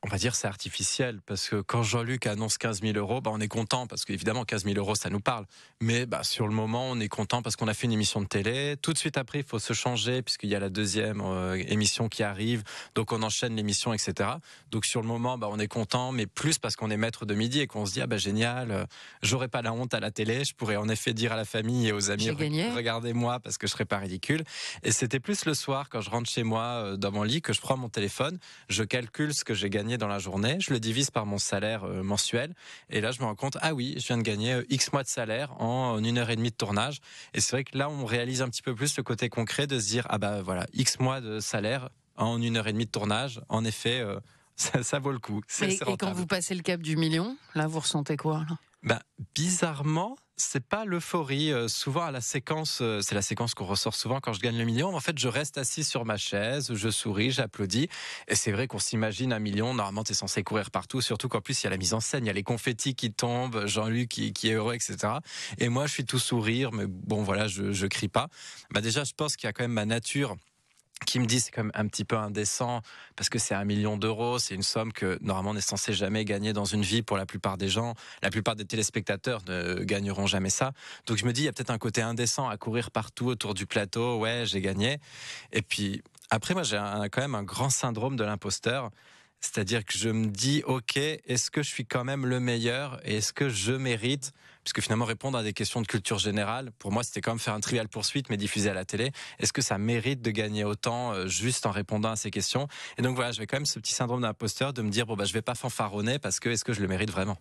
On va dire c'est artificiel, parce que quand Jean-Luc annonce 15 000 euros, on est content, parce qu'évidemment 15 000 euros ça nous parle, mais sur le moment on est content parce qu'on a fait une émission de télé, tout de suite après il faut se changer puisqu'il y a la deuxième émission qui arrive, donc on enchaîne l'émission, etc. Donc sur le moment on est content, mais plus parce qu'on est maître de midi et qu'on se dit génial, j'aurais pas la honte à la télé, je pourrais en effet dire à la famille et aux amis J'ai gagné. regardez-moi parce que je serais pas ridicule. Et c'était plus le soir quand je rentre chez moi dans mon lit que je prends mon téléphone, je calcule ce que j'ai gagné dans la journée, je le divise par mon salaire mensuel, et là je me rends compte, ah oui, je viens de gagner X mois de salaire en 1 heure et demie de tournage. Et c'est vrai que là on réalise un petit peu plus le côté concret de se dire, voilà, X mois de salaire en 1 heure et demie de tournage, en effet, ça vaut le coup, c'est Et quand rentable. vous passez le cap du million, là, vous ressentez quoi là? Bizarrement, c'est pas l'euphorie. Souvent à la séquence, c'est la séquence qu'on ressort souvent quand je gagne le million. En fait, je reste assis sur ma chaise, je souris, j'applaudis. Et c'est vrai qu'on s'imagine un million. Normalement, t'es censé courir partout, surtout qu'en plus il y a la mise en scène, il y a les confettis qui tombent, Jean-Luc qui est heureux, etc. Et moi, je suis tout sourire, mais bon, voilà, je crie pas. Déjà, je pense qu'il y a quand même ma nature qui me dit c'est quand même un petit peu indécent parce que c'est 1 million d'euros, c'est une somme que normalement on n'est censé jamais gagner dans une vie pour la plupart des gens, la plupart des téléspectateurs ne gagneront jamais ça. Donc je me dis il y a peut-être un côté indécent à courir partout autour du plateau, ouais j'ai gagné. Et puis après moi j'ai quand même un grand syndrome de l'imposteur. C'est-à-dire que je me dis, ok, est-ce que je suis quand même le meilleur et est-ce que je mérite, puisque finalement répondre à des questions de culture générale, pour moi c'était quand même faire un Trivial Poursuite mais diffusé à la télé, est-ce que ça mérite de gagner autant juste en répondant à ces questions? Et donc voilà, j'avais quand même ce petit syndrome d'imposteur de me dire, je vais pas fanfaronner parce que est-ce que je le mérite vraiment?